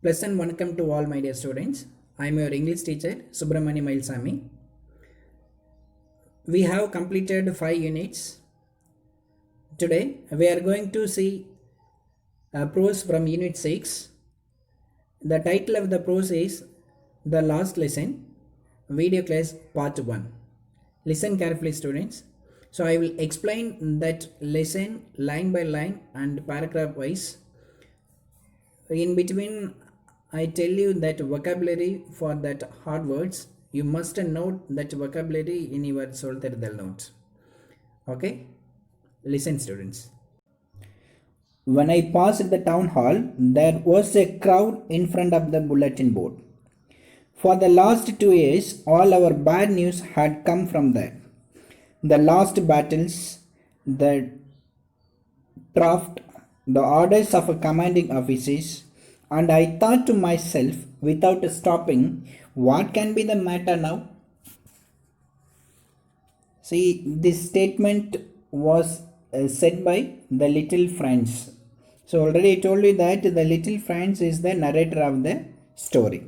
Pleasant welcome to all my dear students. I am your English teacher Subramani Mailsami. We have completed 5 units. Today we are going to see prose from unit 6. The title of the prose is The Last Lesson, video class part 1. Listen carefully students. So I will explain that lesson line by line and paragraph wise. In between I tell you that vocabulary for that hard words. You must note that vocabulary in your solterdal notes. Okay? Listen students. When I passed the town hall, there was a crowd in front of the bulletin board. For the last 2 years, all our bad news had come from there. The lost battles, the draft, the orders of commanding officers, and I thought to myself without stopping, what can be the matter now? See, this statement was said by the little Franz. So already I told you that the little Franz is the narrator of the story.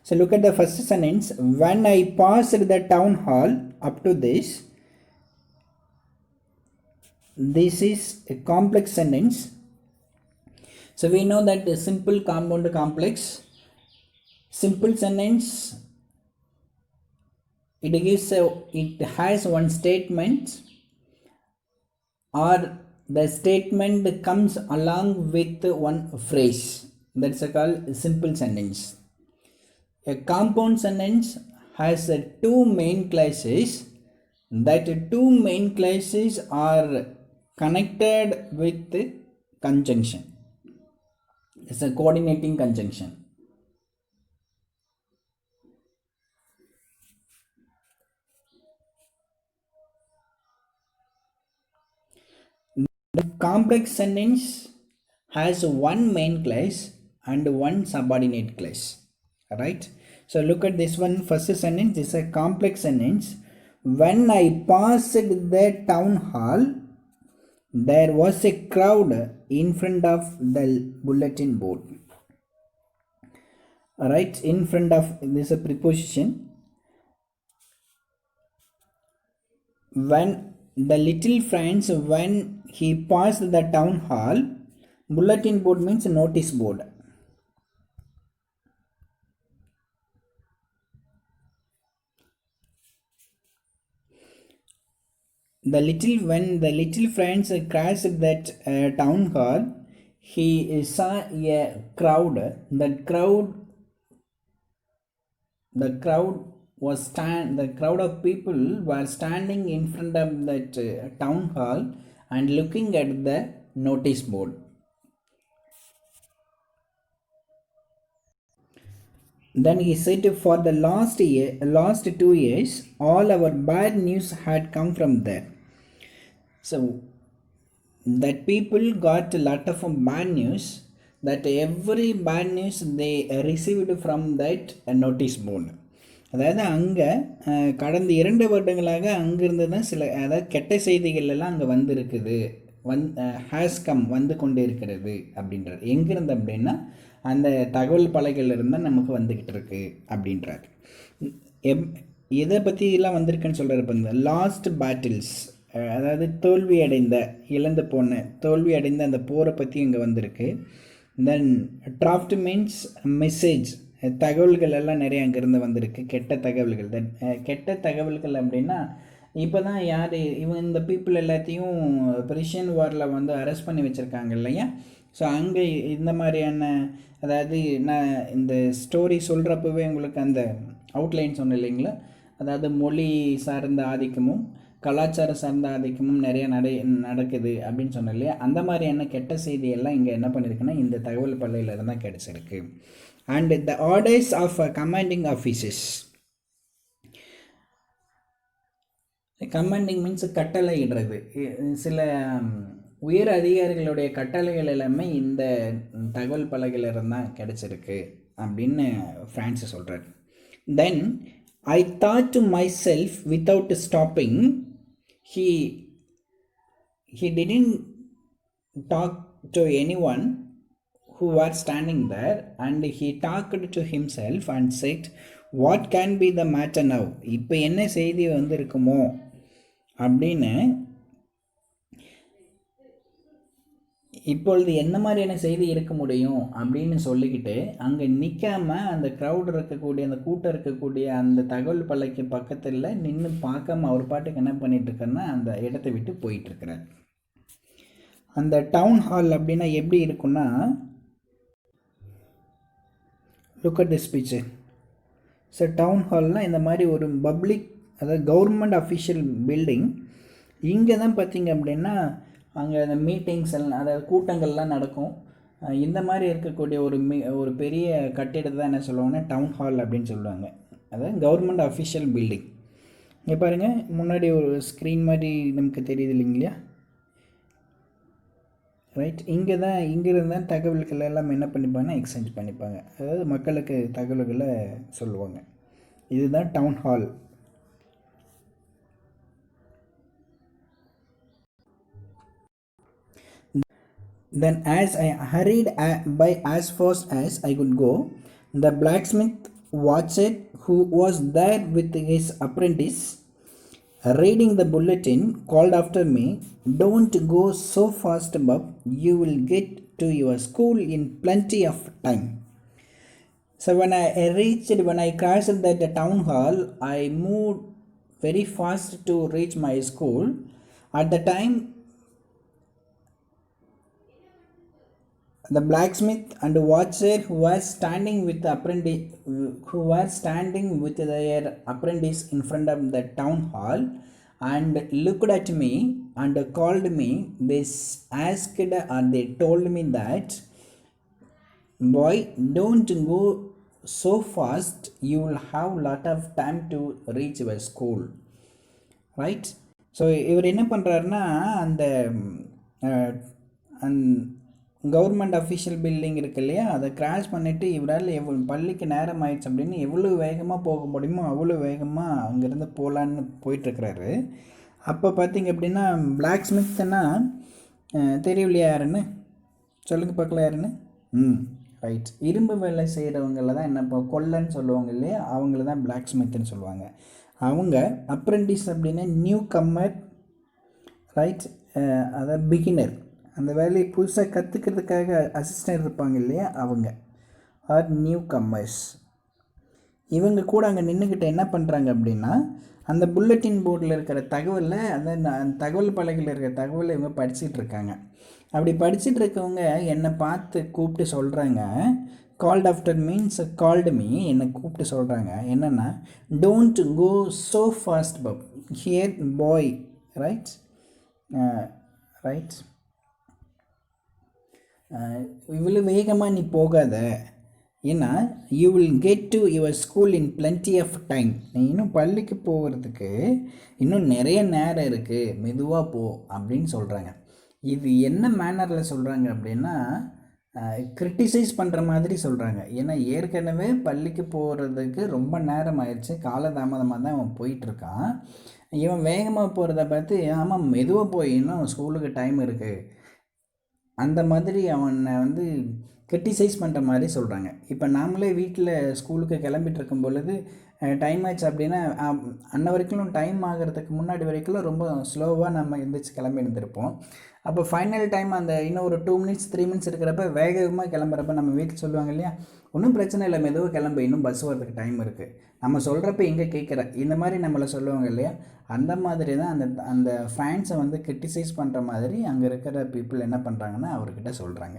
So look at the first sentence. When I passed the town hall, up to this is a complex sentence. So we know that the simple, compound, complex. Simple sentence, it has one statement, or the statement comes along with one phrase. That's called simple sentence. A compound sentence has two main classes. That two main classes are connected with conjunction. It's a coordinating conjunction. The complex sentence has one main class and one subordinate class. Right? So look at this one. First sentence is a complex sentence. When I passed the town hall, there was a crowd in front of the bulletin board. Alright, in front of, this is a preposition. When the little Franz, when he passed the town hall, bulletin board means notice board. When the little Franz crossed that town hall, he saw a crowd. The crowd of people were standing in front of that town hall and looking at the notice board. Then he said, for the last 2 years, all our bad news had come from there. So that people got a lot of bad news, that every bad news they received from that notice board. அதாவது அங்கே கடந்த 2 வருடங்களாக அங்கிருந்து தான் சில, அதாவது கெட்ட செய்திகள் எல்லாம் அங்கே வந்திருக்குது, ஹேஸ் கம், வந்து கொண்டு இருக்கிறது அப்படின்றார். எங்கிருந்து அப்படின்னா அந்த தகவல் பலகையில் இருந்தால் நமக்கு வந்துக்கிட்டு இருக்கு அப்படின்றார். எதை பற்றிலாம் வந்திருக்குன்னு சொல்கிறார். இப்போ இந்த லாஸ்ட் பேட்டில்ஸ், அதாவது தோல்வி அடைந்த அந்த போரை பற்றி இங்கே வந்திருக்கு. தென் டிராஃப்ட் மீன்ஸ் மெசேஜ், தகவல்கள் எல்லாம் நிறைய அங்கேருந்து வந்திருக்கு, கெட்ட தகவல்கள். தென் கெட்ட தகவல்கள் அப்படின்னா இப்போ தான் யார் இந்த பீப்புள் எல்லாத்தையும் பெர்ஷியன் வாரில் வந்து அரெஸ்ட் பண்ணி வச்சுருக்காங்க இல்லையா. ஸோ அங்கே இந்த மாதிரியான, அதாவது நான் இந்த ஸ்டோரி சொல்கிறப்பவே உங்களுக்கு அந்த அவுட்லைன் சொன்னேன் இல்லைங்களா, அதாவது மொழி சார்ந்த ஆதிக்கமும் கலாச்சாரம் சார்ந்த ஆதிக்கமும் நிறைய நடக்குது அப்படின்னு சொன்னேன் இல்லையா. அந்த மாதிரியான கெட்ட செய்தியெல்லாம் இங்கே என்ன பண்ணியிருக்குன்னா இந்த தகவல் பள்ளியில் இருந்தால் கிடச்சிருக்கு. And the orders of commanding officers. Commanding means கட்டளை இடுறது. சில உயர் அதிகாரிகளுடைய கட்டளைகள் எல்லாமே இந்த தகவல் பலகையில் இருந்தால் கிடைச்சிருக்கு அப்படின்னு பிரான்ஸ் சொல்கிறார். Then I thought to myself without stopping. He didn't talk to anyone who were standing there, and he talked to himself and said, what can be the matter now? இப்போ என்ன செய்தி வந்திருக்குமோ அப்படின்னு, இப்பொழுது என்ன மாதிரியான செய்தி இருக்க முடியும் அப்படின்னு சொல்லிக்கிட்டு அங்கே நிற்காம அந்த க்ரௌட் இருக்கக்கூடிய, அந்த கூட்டம் இருக்கக்கூடிய அந்த தகவல் பலகைக்கு பக்கத்தில் நின்று பார்க்காம அவர் பாட்டுக்கு என்ன பண்ணிட்டு இருக்காருன்னா அந்த இடத்தை விட்டு போயிட்டு இருக்கிறார். அந்த டவுன் ஹால் அப்படின்னா எப்படி இருக்குன்னா, look at this picture. So town ஹால்னால் இந்த மாதிரி ஒரு பப்ளிக், அதாவது கவர்மெண்ட் அஃபிஷியல் பில்டிங். இங்கே தான் பார்த்திங்க அப்படின்னா அங்கே அந்த மீட்டிங்ஸ் எல்லாம், அதாவது கூட்டங்கள்லாம் நடக்கும். இந்த மாதிரி இருக்கக்கூடிய ஒரு பெரிய கட்டிடத்தை தான் என்ன சொல்லுவாங்கன்னா டவுன் ஹால் அப்படின்னு சொல்லுவாங்க. அதாவது கவர்மெண்ட் அஃபிஷியல் பில்டிங். இங்கே பாருங்கள், முன்னாடி ஒரு ஸ்க்ரீன் மாதிரி நமக்கு தெரியுது இல்லைங்களா? ரைட், இங்கே இருந்து தான் தகவல்கள் எல்லாம் என்ன பண்ணிப்பாங்கன்னா எக்ஸ்சேஞ்ச் பண்ணிப்பாங்க. அதாவது மக்களுக்கு தகவல்களை சொல்லுவாங்க. இதுதான் town hall. Then as I hurried by as fast as I could go, the blacksmith watcher who was there with his apprentice reading the bulletin called after me, don't go so fast, Bob, you will get to your school in plenty of time. So when I crossed that town hall, I moved very fast to reach my school. At the time, the blacksmith and watcher who were standing with their apprentice in front of the town hall and looked at me and called me. They asked or they told me that, boy, don't go so fast, you will have lot of time to reach your school. Right? So இவர் என்ன பண்ணுறாருன்னா அந்த government official building இருக்கு இல்லையா, அதை crash பண்ணிவிட்டு இவரால் பள்ளிக்கு நேரம் ஆயிடுச்சு அப்படின்னு எவ்வளோ வேகமாக போக முடியுமோ அவ்வளோ வேகமாக அங்கேருந்து போகலான்னு போயிட்டுருக்கிறாரு. அப்போ பார்த்திங்க அப்படின்னா பிளாக் ஸ்மித்னா தெரியும் இல்லையா யாருன்னு சொல்லுங்கள் பார்க்கலாம் யாருன்னு? ரைட், இரும்பு வேலை செய்கிறவங்கள தான் என்ன இப்போ கொல்லன்னு சொல்லுவாங்க இல்லையா, அவங்கள தான் பிளாக் ஸ்மித்னு சொல்லுவாங்க. அவங்க அப்ரெண்டிஸ் அப்படின்னா நியூ கம்மர், ரைட், அதாவது பிகினர், அந்த வேலையை புதுசாக கற்றுக்கிறதுக்காக அசிஸ்டன்ட் இருப்பாங்க இல்லையா, அவங்க ஆர் நியூ கம்மர்ஸ். இவங்க கூட அங்கே நின்றுக்கிட்ட என்ன பண்ணுறாங்க அப்படின்னா அந்த புல்லட்டின் போர்டில் இருக்கிற தகவலை, அந்த தகவல் பலகையில் இருக்கிற தகவலை இவங்க படிச்சுட்டு இருக்காங்க. அப்படி படிச்சுட்டு இருக்கவங்க என்னை பார்த்து கூப்பிட்டு சொல்கிறாங்க, called after means called me, என்னை கூப்பிட்டு சொல்கிறாங்க என்னென்னா, don't go so fast bub here boy, right right, இவ்வளோ வேகமாக நீ போகாத, ஏன்னா you will get to your school in plenty of time. நீ இன்னும் பள்ளிக்கு போகிறதுக்கு இன்னும் நிறைய நேரம் இருக்குது, மெதுவாக போ அப்படின்னு சொல்கிறாங்க. இது என்ன மேனரில் சொல்கிறாங்க அப்படின்னா கிரிட்டிசைஸ் பண்ணுற மாதிரி சொல்கிறாங்க. ஏன்னா ஏற்கனவே பள்ளிக்கு போகிறதுக்கு ரொம்ப நேரம் ஆயிடுச்சு, காலதாமதமாக தான் அவன் போயிட்டுருக்கான். இவன் வேகமாக போகிறத பார்த்து ஆமாம் மெதுவாக போய் இன்னும் ஸ்கூலுக்கு டைம் இருக்குது, அந்த மாதிரி அவனை வந்து கிரிட்டிசைஸ் பண்ணுற மாதிரி சொல்கிறாங்க. இப்போ நாமளே வீட்டில் ஸ்கூலுக்கு கிளம்பிட்டு இருக்கும் பொழுது டைம் ஆச்சு அப்படின்னா அன்ன வரைக்கும் டைம் ஆகிறதுக்கு முன்னாடி வரைக்கும் ரொம்ப ஸ்லோவாக நம்ம எழுந்திரிச்சு கிளம்பி இருந்திருப்போம். அப்போ ஃபைனல் டைம் அந்த இன்னும் ஒரு 2 minutes 3 minutes இருக்கிறப்ப வேகமாக கிளம்புறப்ப நம்ம வீட்டில் சொல்லுவாங்க இல்லையா, ஒன்றும் பிரச்சனை இல்லை, மெதுவாக கிளம்பு, இன்னும் பஸ் வரதுக்கு டைம் இருக்குது, நம்ம சொல்கிறப்ப எங்கே கேட்குற, இந்த மாதிரி நம்மளை சொல்லுவாங்க இல்லையா. அந்த மாதிரி தான் அந்த ஃபேன்ஸை வந்து கிரிட்டிசைஸ் பண்ணுற மாதிரி அங்கே இருக்கிற பீப்புள் என்ன பண்ணுறாங்கன்னா அவர்கிட்ட சொல்கிறாங்க.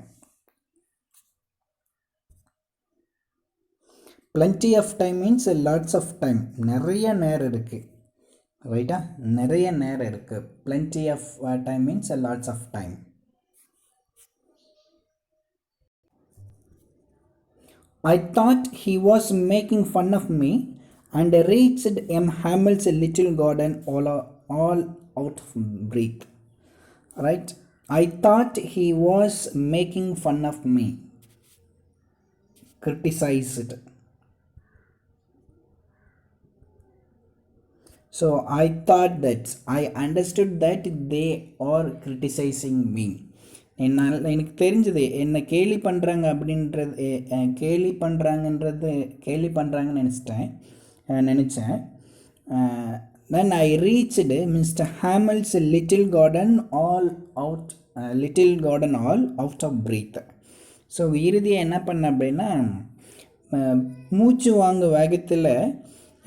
plenty of time means lots of time, நிறைய நேரம் இருக்குது, ரைட்டா, நிறைய நேரம் இருக்குது. plenty of time means lots of time. I thought he was making fun of me and reached M. Hamel's little garden all out of breath. Right? I thought he was making fun of me. Criticized. So I thought that I understood that they are criticizing me. என்னால் எனக்கு தெரிஞ்சது என்னை கேலி பண்ணுறாங்க அப்படின்றது கேலி பண்ணுறாங்கன்னு நினச்சேன். Then I reached mister Hamel's little garden all out of breath. So இறுதியாக என்ன பண்ணேன் அப்படின்னா, மூச்சு வாங்க வேகத்தில்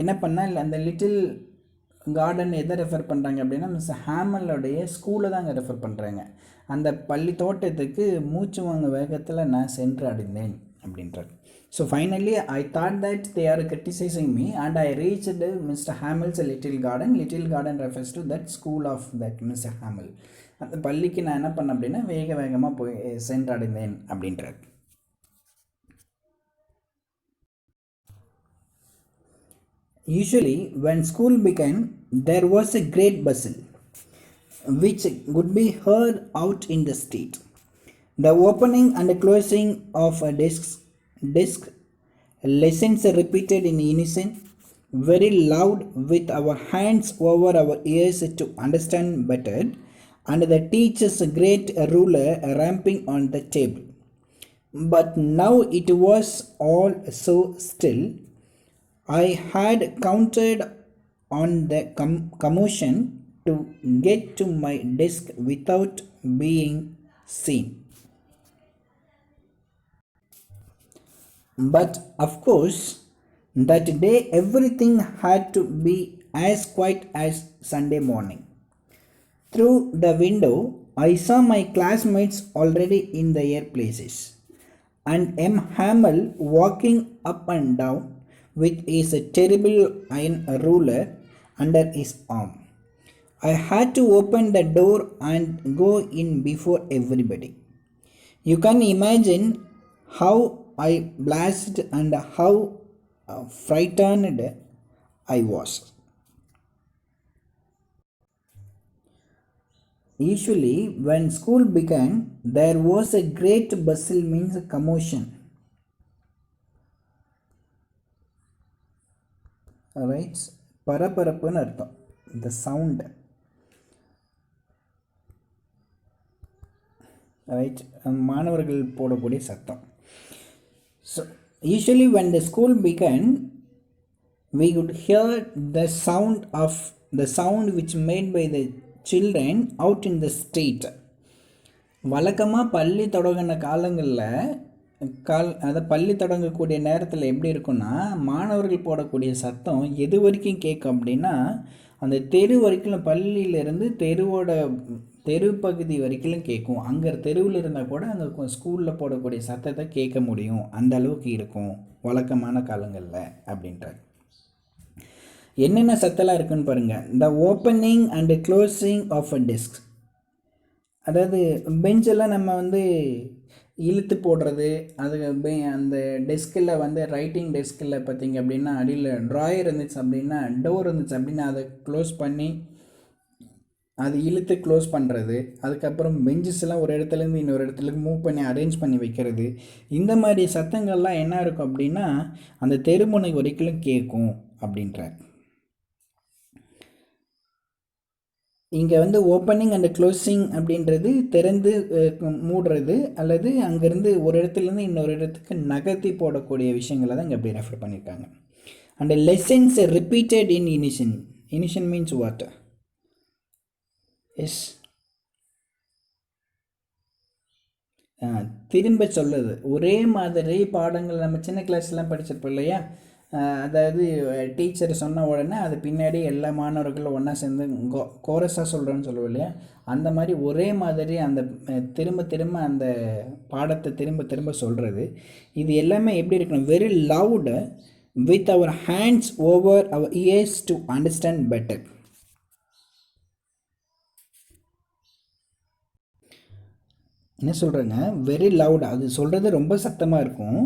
என்ன பண்ணால் அந்த லிட்டில் கார்டன் எதை ரெஃபர் பண்ணுறாங்க அப்படின்னா மிஸ்டர் ஹேமலோடைய ஸ்கூலை தாங்க ரெஃபர் பண்ணுறாங்க. அந்த பள்ளி தோட்டத்துக்கு மூச்சு வாங்க வேகத்தில் நான் சென்று அடைந்தேன் அப்படின்றார். So finally I thought that they are criticising me and I reached mister Hamel's little garden refers to that school of that mister Hamel. அந்த பள்ளிக்கு நான் என்ன பண்ணேன் அப்படின்னா வேகமாக போய் சென்றடைந்தேன் அப்படின்றார். Usually, when school began, there was a great bustle, which could be heard out in the street. The opening and closing of a desk, lessons repeated in unison, very loud, with our hands over our ears to understand better, and the teacher's great ruler ramping on the table. But now it was all so still. I had counted on the commotion to get to my desk without being seen. But of course, that day everything had to be as quiet as Sunday morning. Through the window, I saw my classmates already in their places, and M. Hamel walking up and down with his terrible iron ruler under his arm. I had to open the door and go in before everybody. You can imagine how I blushed and how frightened I was. Usually, when school began, there was a great bustle, means commotion. Right, பரபரப்புன்னு அர்த்தம். The sound, right, மாணவர்கள் போடக்கூடிய சத்தம். So usually when the school began, we could hear the sound which made by the children out in the street. வழக்கமாக பள்ளி தொடங்கின காலங்களில் அதை பள்ளி தொடங்கக்கூடிய நேரத்தில் எப்படி இருக்குன்னா, மாணவர்கள் போடக்கூடிய சத்தம் எது வரைக்கும் கேட்கும் அப்படின்னா, அந்த தெரு வரைக்கும், பள்ளியிலேருந்து தெரு பகுதி வரைக்கும் கேட்கும். அங்கே தெருவில் இருந்தால் கூட அங்கே ஸ்கூலில் போடக்கூடிய சத்தத்தை கேட்க முடியும், அந்த அளவுக்கு இருக்கும் வழக்கமான காலங்களில் அப்படின்றார். என்னென்ன சத்தம்லாம் இருக்குன்னு பாருங்கள். The opening and closing of a desk, அதாவது பெஞ்செல்லாம் நம்ம இழுத்து போடுறது, அது அந்த டெஸ்கில் ரைட்டிங் டெஸ்கில் பார்த்திங்க அப்படின்னா அடியில் ட்ராயர் இருந்துச்சு அப்படின்னா, டோர் இருந்துச்சு அப்படின்னா அதை க்ளோஸ் பண்ணி அது இழுத்து க்ளோஸ் பண்ணுறது. அதுக்கப்புறம் பெஞ்சஸ்லாம் ஒரு இடத்துலேருந்து இன்னொரு இடத்துக்கு மூவ் பண்ணி அரேஞ்ச் பண்ணி வைக்கிறது. இந்த மாதிரி சத்தங்கள்லாம் என்ன இருக்கும் அப்படின்னா அந்த தெருமுனை வரைக்கும் கேட்கும் அப்படின்றார். இங்கே ஓப்பனிங் அண்ட் க்ளோசிங் அப்படின்றது திறந்து மூடுறது அல்லது அங்கேருந்து ஒரு இடத்துலேருந்து இன்னொரு இடத்துக்கு நகர்த்தி போடக்கூடிய விஷயங்களை தான் இங்கே அப்படி ரெஃபர் பண்ணியிருக்காங்க. And lessons repeated in unison means what? Yes, திரும்ப சொல்லுது. ஒரே மாதிரி பாடங்கள் நம்ம சின்ன கிளாஸ்லாம் படிச்சிருப்போம் இல்லையா, அதாவது டீச்சர் சொன்ன உடனே அது பின்னாடி எல்லா மாணவர்களும் ஒன்றா சேர்ந்து கோரஸாக சொல்கிறேன்னு சொல்லுவோம் இல்லையா, அந்த மாதிரி ஒரே மாதிரி அந்த திரும்ப அந்த பாடத்தை திரும்ப சொல்கிறது. இது எல்லாமே எப்படி இருக்கணும்? Very loud with our hands over our ears to understand better. என்ன சொல்கிறேங்க? வெரி லவுட், அது சொல்கிறது ரொம்ப சத்தமாக இருக்கும்.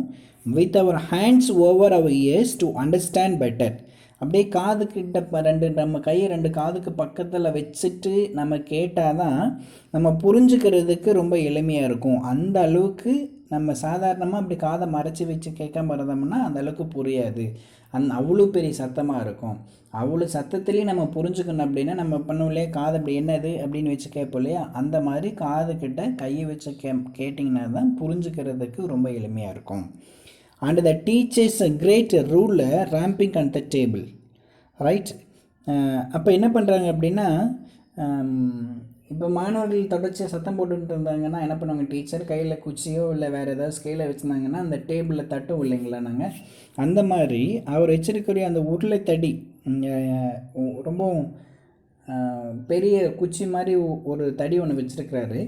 With our hands over our ears to understand better, அப்படியே காதுக்கிட்ட நம்ம கையை 2 காதுக்கு பக்கத்தில் வச்சுட்டு நம்ம கேட்டால் தான் நம்ம புரிஞ்சுக்கிறதுக்கு ரொம்ப எளிமையாக இருக்கும். அந்த அளவுக்கு நம்ம சாதாரணமாக அப்படி காதை மறைச்சி வச்சு கேட்காம இருந்தோம்னா அந்த அளவுக்கு புரியாது. அவ்வளோ பெரிய சத்தமாக இருக்கும். அவ்வளோ சத்தத்துலேயும் நம்ம புரிஞ்சுக்கணும் அப்படின்னா நம்ம பண்ணுவோம் இல்லையா, காது அப்படி என்னது அப்படின்னு வச்சு கேட்போம் இல்லையா, அந்த மாதிரி காதுக்கிட்ட கையை வச்சு கேட்டிங்கன்னா தான் புரிஞ்சுக்கிறதுக்கு ரொம்ப எளிமையாக இருக்கும். And the teacher's a great ruler ramping on the table, right? அப்போ என்ன பண்ணுறாங்க அப்படின்னா, இப்போ மாணவர்கள் தொடர்ச்சியாக சத்தம் போட்டுக்கிட்டு இருந்தாங்கன்னா என்ன பண்ணுவாங்க, டீச்சர் கையில் குச்சியோ இல்லை வேறு ஏதாவது ஸ்கேலை வச்சுருந்தாங்கன்னா அந்த டேபிளில் தட்டும் இல்லைங்களா. நாங்கள் அந்த மாதிரி அவர் வச்சிருக்கிற அந்த உருளை தடி ரொம்பவும் பெரிய குச்சி மாதிரி ஒரு தடி ஒன்று வச்சுருக்கிறாரு.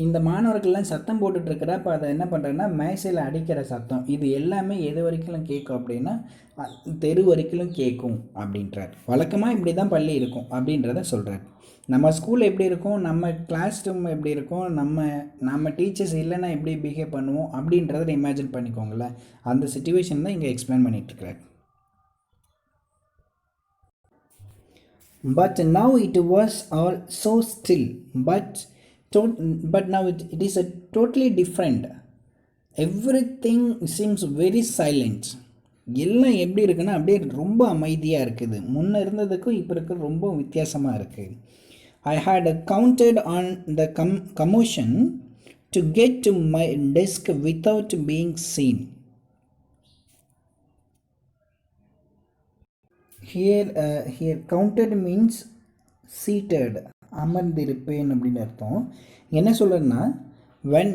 இந்த மாணவர்கள்லாம் சத்தம் போட்டுட்ருக்கிறப்ப அதை என்ன பண்ணுறாங்கன்னா மேசையில் அடிக்கிற சத்தம் இது எல்லாமே எது வரைக்கும் கேட்கும் அப்படின்னா தெரு வரைக்கும் கேட்கும் அப்படின்றார். வழக்கமாக இப்படி தான் பள்ளி இருக்கும் அப்படின்றத சொல்கிறார். நம்ம ஸ்கூல் எப்படி இருக்கும், நம்ம கிளாஸ் ரூம் எப்படி இருக்கும், நம்ம டீச்சர்ஸ் இல்லைன்னா எப்படி பிஹேவ் பண்ணுவோம் அப்படின்றத இமேஜின் பண்ணிக்கோங்களேன். அந்த சிச்சுவேஷன் தான் இங்கே explain பண்ணிகிட்ருக்கிறார். But now it was all so still, but now it is a totally different. Everything seems very silent. எல்லாம் எப்படி இருக்குன்னா அப்படியே ரொம்ப அமைதியாக இருக்குது. முன்ன இருந்ததுக்கும் இப்போ இருக்கிற ரொம்ப வித்தியாசமாக இருக்குது. I had counted on the commotion to get to my desk without being seen. Here counted means seated, அமர்ந்திருப்பேன் அப்படின்னு அர்த்தம். என்ன சொல்கிறேன்னா, when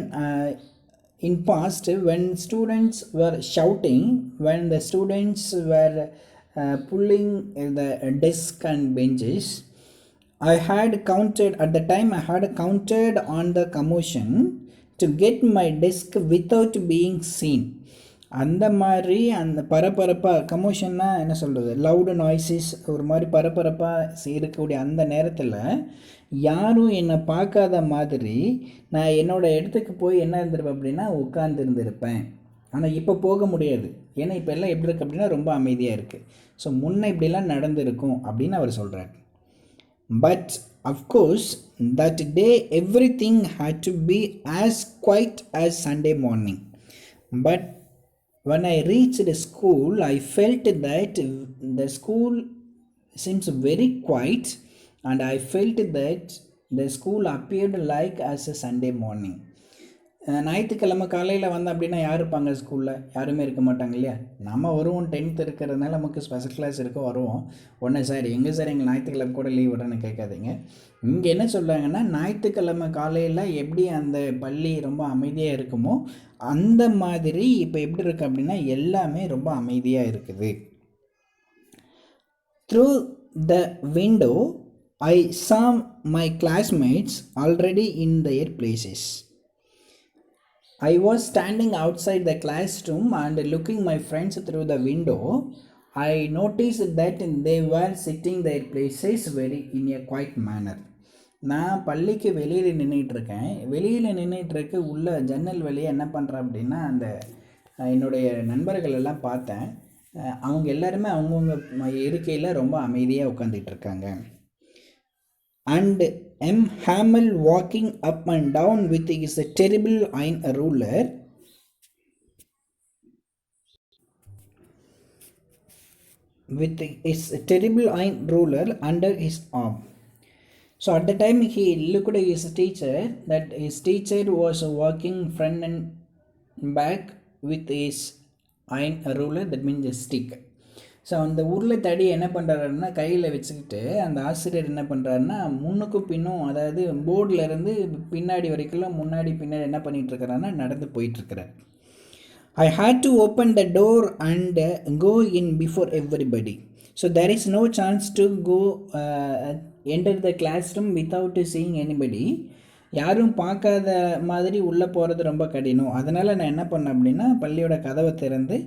in past when students were shouting, when the students were pulling the desk and benches, I had counted at the time I had counted on the commotion to get my desk without being seen. அந்த மாதிரி அந்த பரபரப்பாக கமோஷன்னா என்ன சொல்கிறது, allowed noises, ஒரு மாதிரி பரபரப்பாக இருக்கக்கூடிய அந்த நேரத்தில் யாரும் என்னை பார்க்காத மாதிரி நான் என்னோடய இடத்துக்கு போய் என்ன இருந்திருப்பேன் அப்படின்னா உட்கார்ந்துருந்துருப்பேன். ஆனால் இப்போ போக முடியாது, ஏன்னா இப்போ எல்லாம் எப்படி இருக்குது அப்படின்னா ரொம்ப அமைதியாக இருக்குது. ஸோ முன்ன இப்படிலாம் நடந்திருக்கும் அப்படின்னு அவர் சொல்கிறார். But of course that day everything had to be as quiet as Sunday morning. பட் when I reached the school, I felt that the school seems very quiet, and I felt that the school appeared like as a Sunday morning. ஞாயிற்றுக்கிழமை காலையில் வந்தோம் அப்படின்னா யார் இருப்பாங்க ஸ்கூலில்? யாருமே இருக்க மாட்டாங்க இல்லையா. நம்ம வருவோம், 10th இருக்கிறதுனால நமக்கு ஸ்பெஷல் கிளாஸ் இருக்க வருவோம். ஒன்று சார் எங்கே சார் எங்கள் ஞாயிற்றுக்கிழமை கூட லீவ் விடுறேன்னு கேட்காதீங்க. இங்கே என்ன சொல்கிறாங்கன்னா, ஞாயிற்றுக்கிழமை காலையில் எப்படி அந்த பள்ளி ரொம்ப அமைதியாக இருக்குமோ அந்த மாதிரி இப்போ எப்படி இருக்குது அப்படின்னா எல்லாமே ரொம்ப அமைதியாக இருக்குது. Through the window I saw my classmates already in their places. I was standing outside the classroom and looking my friends through the window. I noticed that they were sitting their places very in a quiet manner. நான் பள்ளிக்கு வெளியில் நின்றுட்டுருக்கேன். வெளியில் நின்றுட்டுருக்கு உள்ள ஜன்னல் வழியாக என்ன பண்ணுறேன் அப்படின்னா அந்த என்னுடைய நண்பர்கள் எல்லாம் பார்த்தேன். அவங்க எல்லாருமே அவங்கவுங்க இருக்கையில் ரொம்ப அமைதியாக உட்காந்துட்ருக்காங்க. And M. Hamel walking up and down with his terrible iron ruler. With his terrible iron ruler under his arm. So at the time he looked at his teacher, that his teacher was walking front and back with his iron ruler, that means a stick. So அந்த உருளை தடி என்ன பண்ணுறாருன்னா கையில் வச்சுக்கிட்டு அந்த ஆசிரியர் என்ன பண்ணுறாருன்னா முன்னுக்கும் பின்னும், அதாவது போர்டிலேருந்து பின்னாடி வரைக்கும் முன்னாடி பின்னாடி என்ன பண்ணிகிட்ருக்கிறாருன்னா நடந்து போயிட்டுருக்கிறார். I had to open the door and go in before everybody. So there is no chance to go enter the classroom without seeing anybody. யாரும் பார்க்காத மாதிரி உள்ளே போகிறது ரொம்ப கடினம். அதனால் நான் என்ன பண்ணேன் அப்படின்னா பள்ளியோட கதவை திறந்து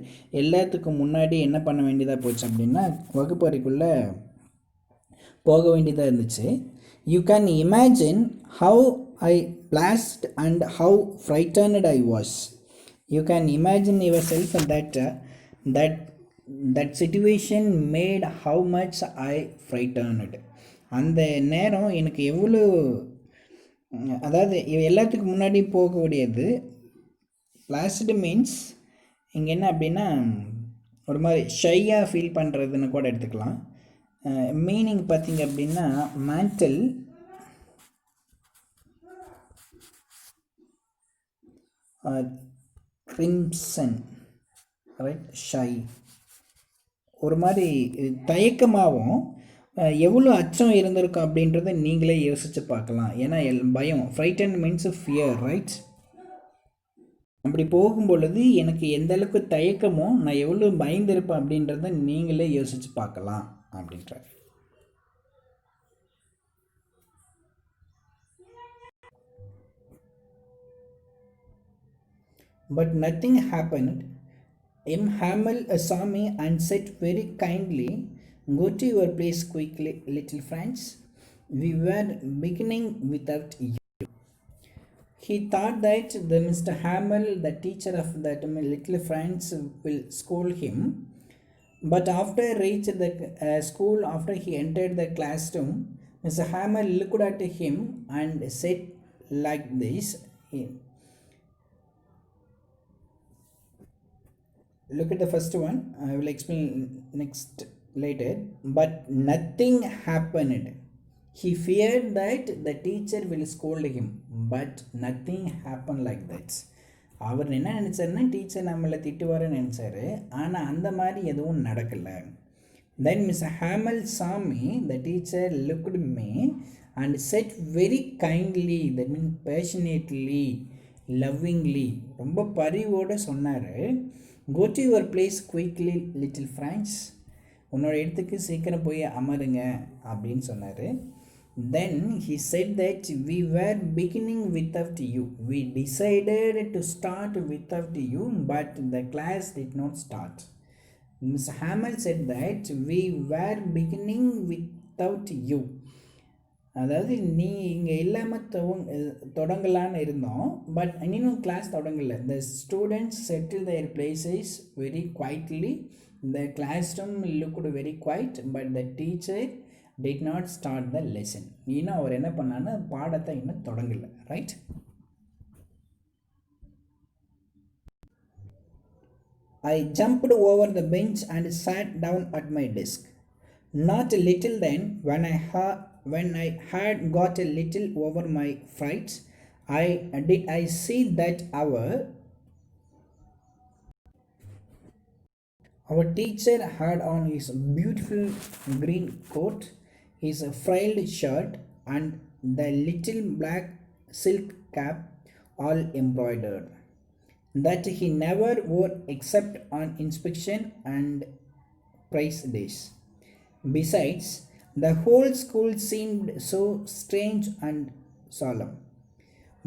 எல்லாத்துக்கும் முன்னாடி என்ன பண்ண வேண்டியதாக போச்சு அப்படின்னா வகுப்பறைக்குள்ளே போக வேண்டியதாக இருந்துச்சு. You can imagine how I blast and how frightened I was. You can imagine yourself that that situation made how much I frightened. அந்த நேரம் எனக்கு எவ்வளோ, அதாவது எல்லாத்துக்கும் முன்னாடி போகக்கூடியது லாஸ்ட் மீன்ஸ் இங்கே என்ன அப்படின்னா ஒரு மாதிரி ஷையாக ஃபீல் பண்ணுறதுன்னு கூட எடுத்துக்கலாம். மீனிங் பார்த்தீங்க அப்படின்னா மேண்டல் கிரிம்சன் ரைட் ஷை, ஒரு மாதிரி தயக்கமாகவும் எவ்வளோ அச்சம் இருந்திருக்கும் அப்படின்றத நீங்களே யோசித்து பார்க்கலாம். ஏன்னா பயம், ஃப்ரைட்டன் மீன்ஸ் ஃபியர் ரைட். அப்படி போகும் பொழுது எனக்கு எந்த அளவுக்கு தயக்கமோ நான் எவ்வளோ பயந்துருப்பேன் அப்படின்றத நீங்களே யோசித்து பார்க்கலாம் அப்படின்றார். But nothing happened. M. Hamel saw me and said very kindly, "Go to your place quickly, little friends. We were beginning without you." He thought that the Mr. Hamel, the teacher of that little friends, will scold him. But after reached the school, after he entered the classroom, Mr. Hamel looked at him and said like this. Look at the first one. I will explain next later. But nothing happened. He feared that the teacher will scold him. But nothing happened like that. அவர் என்ன நினச்சாருன்னா teacher நம்மளை திட்டுவாருன்னு நினச்சாரு. ஆனால் அந்த மாதிரி எதுவும் நடக்கலை. Then Mr. Hamel saw me, the teacher looked at me and said very kindly, that means passionately, lovingly, ரொம்ப பரிவோடு சொன்னார், "Go to your place quickly, little friends." உன்னோட இடத்துக்கு சீக்கிரம் போய் அமருங்க அப்படின்னு சொன்னார். Then he said that we were beginning without you. We decided to start without you, but the class did not start. Mr. Hamel said that we were beginning without you. அதாவது நீ இங்கே இல்லாமல் தொடங்கலான்னு இருந்தோம், பட் இன்னும் class தொடங்கலை. The students settle their places very quietly. The classroom looked very quiet, but the teacher did not start the lesson. இன்னும் அவர் என்ன பண்ணான்னா பாடத்தை இன்னும் தொடங்கலை right. I jumped over the bench and sat down at my desk. Not a little then, when I had got a little over my fright, I see that our teacher had on his beautiful green coat, his frilled shirt, and the little black silk cap all embroidered, that he never wore except on inspection and prize days. Besides, the whole school seemed so strange and solemn.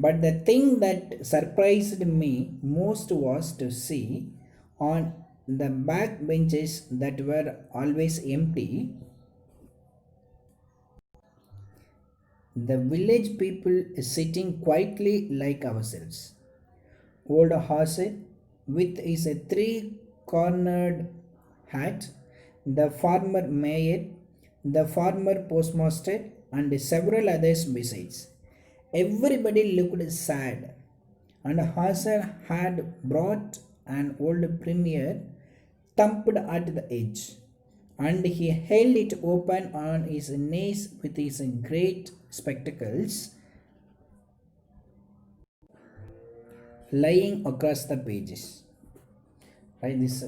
But the thing that surprised me most was to see on the back benches that were always empty, the village people sitting quietly like ourselves. Old Hasse with his three-cornered hat, the former mayor, the former postmaster, and several others besides. Everybody looked sad, and Hasse had brought an old premier thumped at the edge, and he held it open on his knees with his great spectacles lying across the pages. Right, this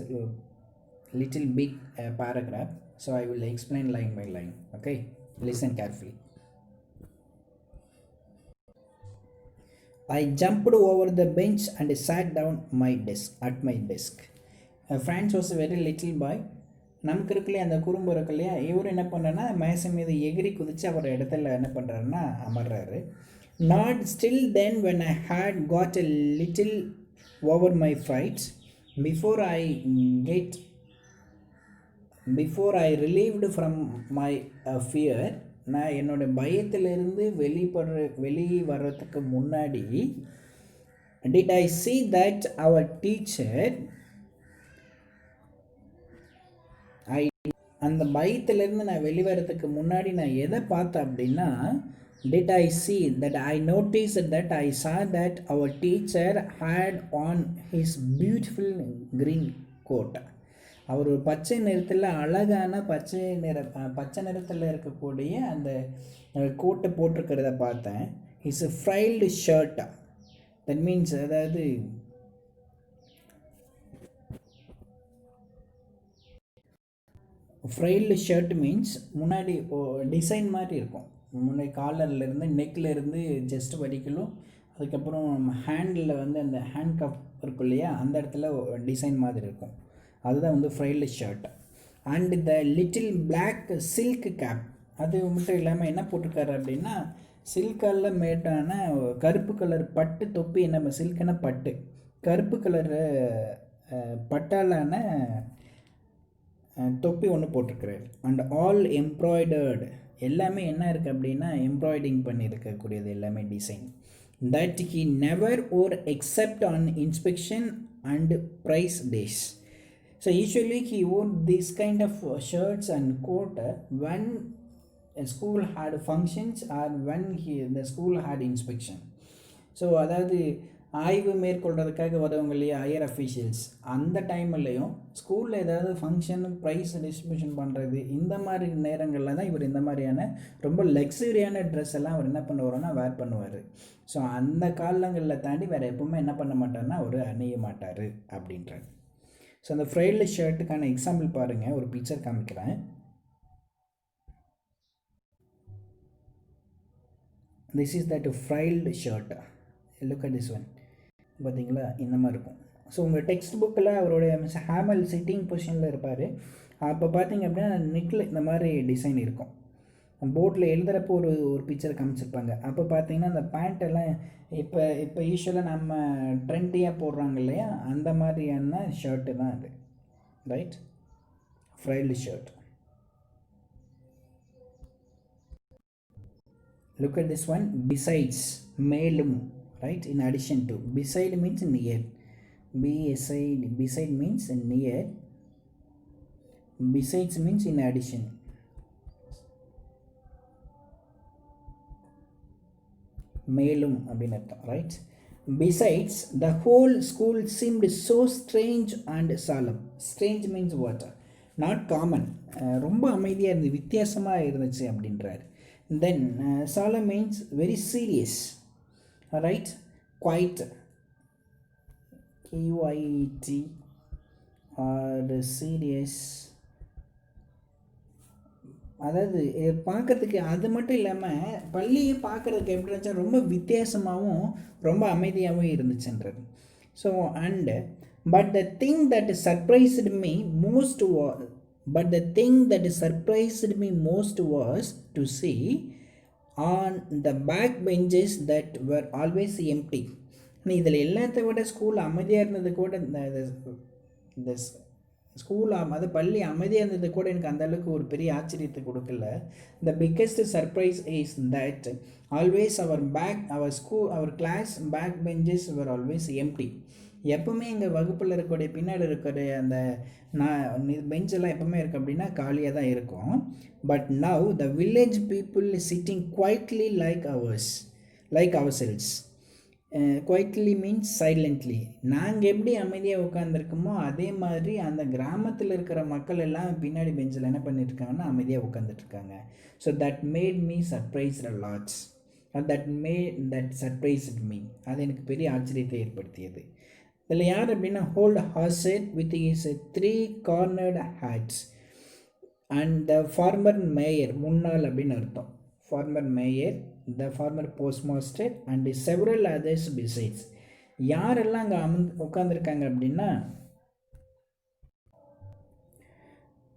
little big paragraph, so I will explain line by line. Okay, listen carefully. I jumped over the bench and sat down at my desk. Franz was a very little boy. நமக்கு இருக்குல்லையே அந்த குறும்பு இருக்கு இல்லையா, இவர் என்ன பண்ணுறேன்னா மேசை மீது எகிரி குதித்து அவர் இடத்துல என்ன பண்ணுறாருன்னா அமர்றாரு. Not still then when I had got a little over my fright, before I relieved from my fear, நான் என்னோட பயத்திலிருந்து வெளியே வர்றதுக்கு முன்னாடி, did I see that our teacher அந்த பயத்திலேருந்து நான் வெளிவரத்துக்கு முன்னாடி நான் எதை பார்த்தேன் அப்படின்னா, did I see that I noticed that I saw that our teacher had on his beautiful green coat. அவர் ஒரு பச்சை நிறத்தில் அழகான பச்சை நிறத்தில் இருக்கக்கூடிய அந்த கோட்டை போட்டிருக்கிறத பார்த்தேன். It's a fried shirt. that means அதாவது ஃப்ரைல்டு ஷர்ட் மீன்ஸ் முன்னாடி டிசைன் மாதிரி இருக்கும். முன்னாடி காலர்லேருந்து நெக்லேருந்து ஜஸ்ட் வரைக்கும், அதுக்கப்புறம் ஹேண்டில் வந்து அந்த ஹேண்ட் கப் இருக்கும் இல்லையா, அந்த இடத்துல டிசைன் மாதிரி இருக்கும். அதுதான் வந்து frilled shirt. And the little black silk cap, அது மட்டும் இல்லாமல் என்ன போட்டிருக்காரு அப்படின்னா, சில்கால் மேட்டான கருப்பு கலர் பட்டு தொப்பி. நம்ம சில்க்குன்னா பட்டு, கருப்பு கலரு பட்டாலான தொப்பி ஒன்று போட்டிருக்கிறார். அண்ட் ஆல் எம்ப்ராய்டர்டு, எல்லாமே என்ன இருக்குது அப்படின்னா எம்ப்ராய்டிங் பண்ணியிருக்கக்கூடியது எல்லாமே design. That he never wore except on inspection and prize days. So usually he wore this kind of shirts and coat when a school had functions or when the school had inspection. So அதாவது ஆய்வு மேற்கொள்கிறதுக்காக வரவங்க இல்லையா, higher officials, அந்த டைம்லையும் ஸ்கூலில் ஏதாவது function price distribution பண்ணுறது, இந்த மாதிரி நேரங்களில் தான் இவர் இந்த மாதிரியான ரொம்ப லக்ஸரியான ட்ரெஸ் எல்லாம் அவர் என்ன பண்ணுவார்னா வேர் பண்ணுவார். ஸோ அந்த காலங்களில் தாண்டி வேறு எப்பவுமே என்ன பண்ண மாட்டார்னா அவர் அணிய மாட்டார் அப்படின்றார். ஸோ அந்த ஃப்ரைல்டு ஷர்ட்டுக்கான எக்ஸாம்பிள் பாருங்கள், ஒரு பிக்சர் காமிக்கிறேன். This is that frilled shirt. Look at this one. பார்த்தீங்களா, இந்த மாதிரி இருக்கும். ஸோ உங்கள் டெக்ஸ்ட் புக்கில் அவருடைய மிஸ் ஹேமல் சிட்டிங் பொசிஷனில் இருப்பார். அப்போ பார்த்தீங்க அப்படின்னா நெக்கில் இந்த மாதிரி டிசைன் இருக்கும். போர்டில் எழுதுகிறப்போ ஒரு பிக்சர் காமிச்சிருப்பாங்க. அப்போ பார்த்தீங்கன்னா அந்த பேண்ட்டெல்லாம் இப்போ யூஸ்வலாக நம்ம ட்ரெண்டியாக போடுறாங்க இல்லையா, அந்த மாதிரியான ஷர்ட்டு தான் அது. Right, frilled shirt. Look at this one. Besides, மேலும், right? In addition to. Beside means near. Beside means near. Besides means in addition. மேலும் அப்படின்னு அர்த்தம், right? Besides, the whole school seemed so strange and solemn. Strange means what? Not common. ரொம்ப அமைதியாக இருந்து வித்தியாசமாக இருந்துச்சு அப்படின்றார். Then solemn means very serious. Right? Quiet, QIET, or serious. அதாவது பார்க்கறதுக்கு அது மட்டும் இல்லாமல் பள்ளியை பார்க்குறதுக்கு எப்படி இருந்துச்சா ரொம்ப வித்தியாசமாகவும் ரொம்ப அமைதியாகவும் இருந்துச்சுன்றது. So and but the thing that surprised me most was to see on the back benches that were always empty. இதில் எல்லாத்த விட ஸ்கூல் அமைதியாக இருந்தது கூட, இந்த ஸ்கூல் அது பள்ளி அமைதியாக இருந்தது கூட எனக்கு அந்தளவுக்கு ஒரு பெரிய ஆச்சரியத்தை கொடுக்கல. The biggest surprise is that always our class back benches were always empty. எப்பவுமே எங்கள் வகுப்பில் இருக்கக்கூடிய பின்னாடி இருக்கிற அந்த பெஞ்செல்லாம் எப்பவுமே இருக்குது அப்படின்னா காலியாக தான் இருக்கும். But now the village people sitting quietly like ourselves. Quietly means silently. நாங்கள் எப்படி அமைதியாக உட்காந்துருக்கோமோ அதே மாதிரி அந்த கிராமத்தில் இருக்கிற மக்கள் எல்லாம் பின்னாடி பெஞ்சில் என்ன பண்ணிட்டுருக்காங்கன்னா அமைதியாக உட்காந்துட்ருக்காங்க. So that made me surprised lots. That surprised me. அது எனக்கு பெரிய ஆச்சரியத்தை ஏற்படுத்தியது. இதில் யார் அப்படின்னா ஹோல்ட் ஹார்செட் with his 3 cornered hats and the former mayor, முன்னாள் அப்படின்னு அர்த்தம். Former mayor, the former postmaster and several others besides. யாரெல்லாம் அங்கே உட்காந்துருக்காங்க அப்படின்னா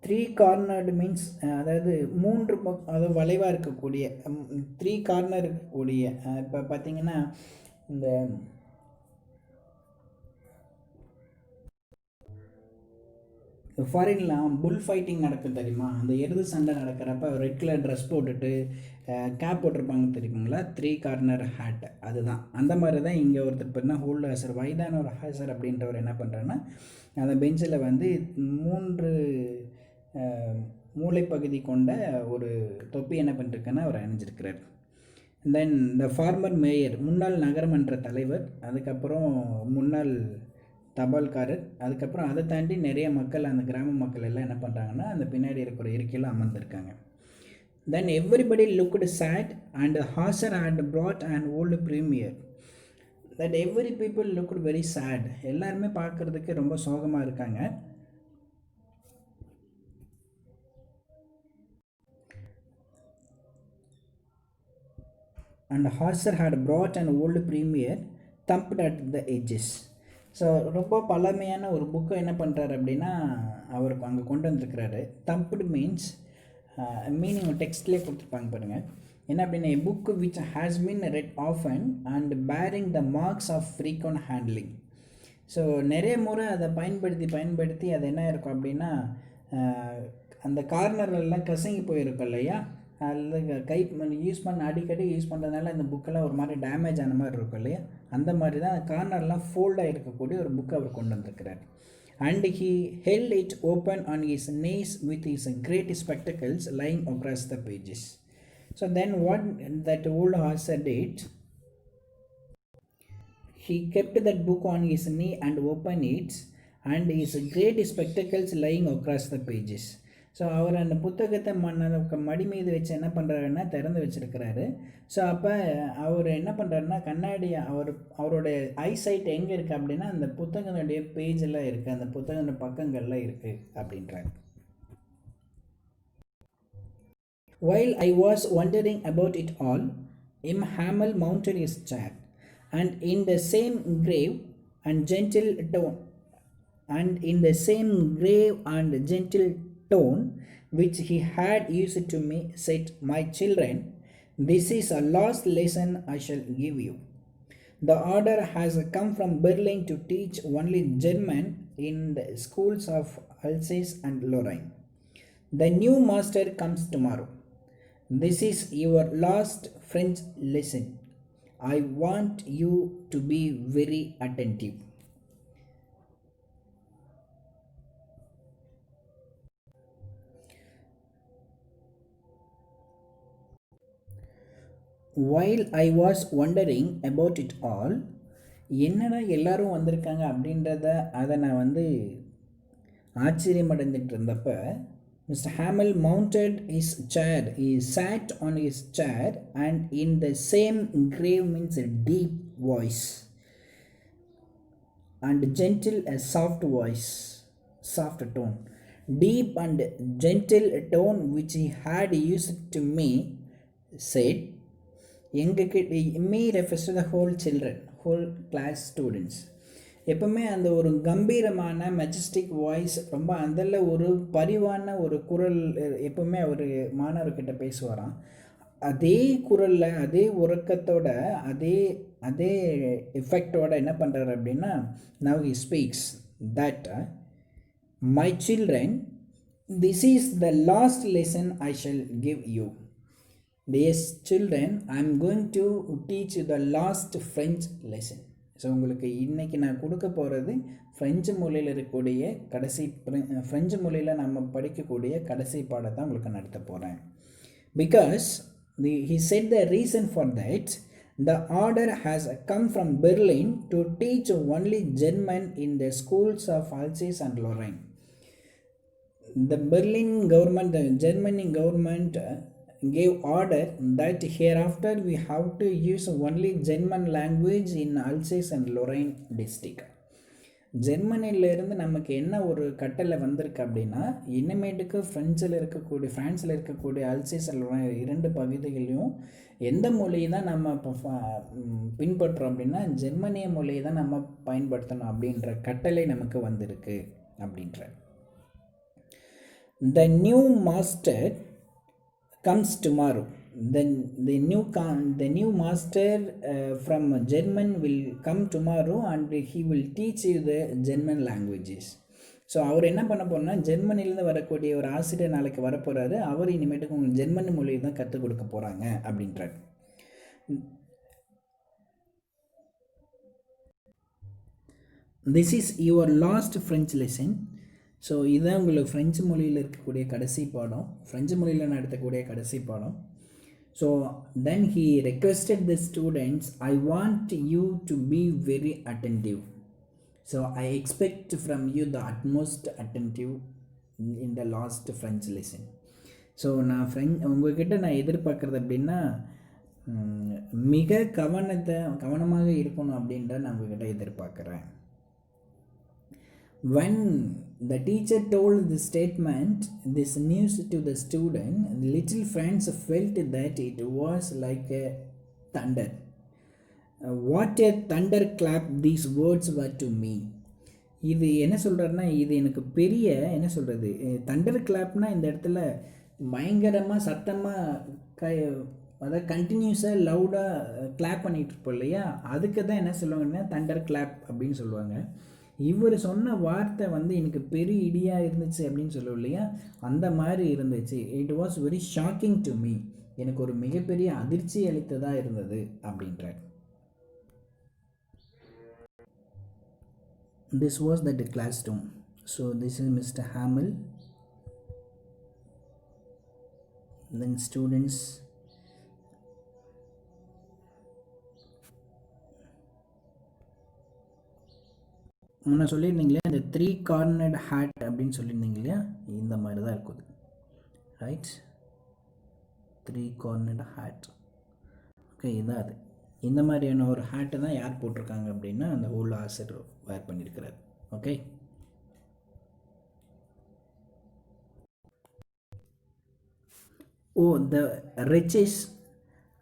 3 கார்னர்டு மீன்ஸ் அதாவது 3 அதாவது வளைவாக இருக்கக்கூடிய 3 கார்னர் இருக்கக்கூடிய. இப்போ பார்த்தீங்கன்னா இந்த ஃபாரின்லாம் புல் ஃபைட்டிங் நடக்கும் தெரியுமா, அந்த எருது சண்டை நடக்கிறப்ப ரெட் கலர் ட்ரெஸ் போட்டுட்டு கேப் போட்டிருப்பாங்க தெரியுங்களா, 3 கார்னர் ஹேட். அதுதான் அந்த மாதிரி தான் இங்கே ஒருத்தர் பார்த்தா ஹோல்டு ஹாசர், வயதான ஒரு ஹாசர் அப்படின்றவர் என்ன பண்ணுறாருன்னா அந்த பெஞ்சில் வந்து 3 மூளைப்பகுதி கொண்ட ஒரு தொப்பி என்ன பண்ணிருக்குன்னா அவர் அணிஞ்சிருக்கிறார். தென் த ஃபார்மர் மேயர், முன்னாள் நகரமன்ற தலைவர், அதுக்கப்புறம் முன்னாள் தபால்காரர், அதுக்கப்புறம் அதை தாண்டி நிறைய மக்கள், அந்த கிராம மக்கள் எல்லாம் என்ன பண்ணுறாங்கன்னா அந்த பின்னாடி இருக்கிற இருக்கையில் அமர்ந்திருக்காங்க. Then everybody looked sad and Hauser and brought an old premier. That every people looked very sad, எல்லாருமே பார்க்குறதுக்கு ரொம்ப சோகமாக இருக்காங்க. And Hauser had brought an old premier thumped at the edges. So ரொம்ப பழமையான ஒரு புக்கை என்ன பண்ணுறாரு அப்படின்னா அவருக்கு அங்கே கொண்டு வந்திருக்கிறாரு. தம்ப்டு மீன்ஸ் மீனிங் டெக்ஸ்ட்லேயே கொடுத்துருப்பாங்க பாருங்கள். என்ன அப்படின்னா, a book which has been read often and bearing the marks of frequent handling. So நிறைய முறை அதை பயன்படுத்தி அது என்ன இருக்கும் அப்படின்னா அந்த கார்னர்லாம் கசங்கி போயிருக்கும் இல்லையா, அதில் கை யூஸ் பண்ண அடிக்கடி யூஸ் பண்ணுறதுனால இந்த புக்கெல்லாம் ஒரு மாதிரி டேமேஜ் ஆன மாதிரி இருக்கும் இல்லையா, அந்த மாதிரி தான் கார்னர்லாம் ஃபோல்டாக இருக்கக்கூடிய ஒரு புக்கை அவர் கொண்டு வந்திருக்கிறார். And he held it open on his knees with his great spectacles lying across the pages. So then what that old horse did, he kept that book on his knee and opened it, and his great spectacles lying across the pages. So அவர் அந்த புத்தகத்தை மடி மீது வச்சு என்ன பண்ணுறாருன்னா திறந்து வச்சுருக்கிறாரு. So அப்போ அவர் என்ன பண்ணுறாருன்னா கண்ணாடி அவருடைய ஐசைட் எங்கே இருக்குது அப்படின்னா அந்த புத்தகனுடைய பேஜெல்லாம் இருக்குது, அந்த புத்தகனுடைய பக்கங்கள்லாம் இருக்குது அப்படின்றார். While I was wondering about it all, Hamel mounted his chair, and in the same grave and gentle tone which he had used to me, said, "My children, this is a last lesson I shall give you. The order has come from Berlin to teach only German in the schools of Alsace and Lorraine. The new master comes tomorrow. This is your last French lesson. I want you to be very attentive." While I was wondering about it all, என்னடா எல்லாரும் வந்திருக்காங்க அப்படின்றத அதை நான் ஆச்சரியமடைந்துட்டு இருந்தப்ப, Mr. Hamel mounted his chair. He sat on his chair, and in the same grave means a deep voice and gentle, a soft voice, soft tone, deep and gentle tone which he had used to me, said, me refers to the whole children, whole class students. எப்பவுமே அந்த ஒரு கம்பீரமான Majestic voice, ரொம்ப அதில் ஒரு பரிவான ஒரு குரல் எப்பவுமே அவர் மாணவர்கிட்ட பேசுவாராம். அதே குரலில் அதே உறக்கத்தோட அதே எஃபெக்டோட என்ன பண்ணுறாரு அப்படின்னா, now he speaks that, "My children, this is the last lesson I shall give you. Dear children, I am going to teach you the last French lesson." So உங்களுக்கு இன்றைக்கி நான் கொடுக்க போகிறது ஃப்ரெஞ்சு மொழியில் இருக்கக்கூடிய ஃப்ரெஞ்சு மொழியில் நம்ம படிக்கக்கூடிய கடைசி பாடத்தை உங்களுக்கு நடத்த போகிறேன். Because he said the reason for that, the order has come from Berlin to teach only German in the schools of Alsace and Lorraine. The Berlin government, the Germany government gave order that hereafter we have to use only German language in Alsace and Lorraine district. ஜெர்மனியிலேருந்து நமக்கு என்ன ஒரு கட்டளை வந்திருக்கு அப்படின்னா, இனிமேட்டுக்கு ஃப்ரான்ஸில் இருக்கக்கூடிய Alsace இரண்டு பகுதிகளையும் எந்த மொழியை தான் நம்ம பின்பற்றுறோம் அப்படின்னா ஜெர்மனிய மொழியை தான் நம்ம பயன்படுத்தணும் அப்படின்ற கட்டளை நமக்கு வந்திருக்கு அப்படின்ற. The new master comes tomorrow. Then the new master from German will come tomorrow, and he will teach you the German languages. So அவர் என்ன பண்ண போறோம்னா, ஜெர்மனிலேருந்து வரக்கூடிய ஒரு ஆசிரியர் நாளைக்கு வரப்போகிறாரு. அவர் இனிமேட்டுக்கு உங்களுக்கு ஜெர்மன் மொழியை தான் கற்றுக் கொடுக்க போகிறாங்க அப்படின்றார். This is your last French lesson. So இதுதான் உங்களுக்கு ஃப்ரெஞ்சு மொழியில் இருக்கக்கூடிய கடைசி பாடம், ஃப்ரெஞ்சு மொழியில் நடத்தக்கூடிய கடைசி பாடம். So then he requested the students, I want you to be very attentive. So I expect from you the utmost attentive in the last French lesson. So நான் உங்கள்கிட்ட நான் எதிர்பார்க்குறது அப்படின்னா மிக கவனமாக இருக்கணும் அப்படின்ற நான் உங்கள்கிட்ட எதிர்பார்க்குறேன். When the teacher told the statement, this news to the student, the little friends felt that it was like a thunder. What a thunderclap these words were to me. இது என்ன சொல்கிறாருன்னா, இது எனக்கு பெரிய என்ன சொல்கிறது, தண்டர் கிளாப்னா இந்த இடத்துல பயங்கரமாக சத்தமாக அதாவது கண்டினியூஸாக லவுடாக கிளாப் பண்ணிகிட்டு இருப்போம் இல்லையா, அதுக்கு தான் என்ன சொல்லுவாங்கன்னா தண்டர் கிளாப் அப்படின்னு சொல்லுவாங்க. இவர் சொன்ன வார்த்தை வந்து எனக்கு பெரிய இடியாக இருந்துச்சு அப்படின்னு சொல்லுவோம் இல்லையா, அந்த மாதிரி இருந்துச்சு. It was very shocking to me, எனக்கு ஒரு மிகப்பெரிய அதிர்ச்சி அளித்ததாக இருந்தது அப்படின்றார். This was the classroom. So this is Mr. Hamill. Then students முன்ன சொல்லியிருந்தீங்களே இந்த 3 cornered hat அப்படின்னு சொல்லியிருந்தீங்க இல்லையா, இந்த மாதிரி தான் இருக்குது. Right, 3 cornered hat. ஓகே, இதான் அது. இந்த மாதிரியான ஒரு ஹேட்டை தான் யார் போட்டிருக்காங்க அப்படின்னா அந்த ஹோல் ஆசிரியர் வேர் பண்ணியிருக்கிறார். Okay, oh the riches,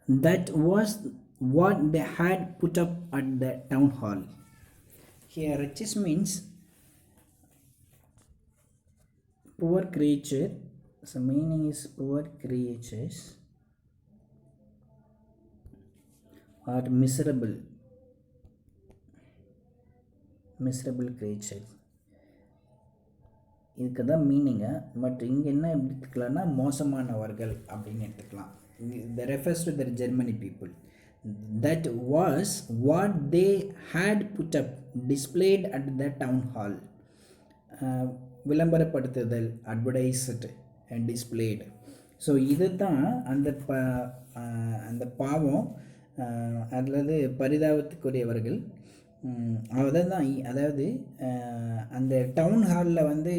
that was what they had put up at the town hall. Here riches means poor creature, so meaning is poor creatures or miserable creatures, இதுக்கு தான் மீனிங்கு. பட் இங்கே என்ன எப்படி எடுத்துக்கலாம்னா மோசமானவர்கள் அப்படின்னு எடுத்துக்கலாம். The refers to the Germany people. That was what they had put up displayed at the town hall. விளம்பரப்படுத்துதல், advertised and displayed. So இது தான் அந்த பாவம் அல்லது பரிதாபத்துக்குரியவர்கள். அதாவது அந்த டவுன் ஹாலில் வந்து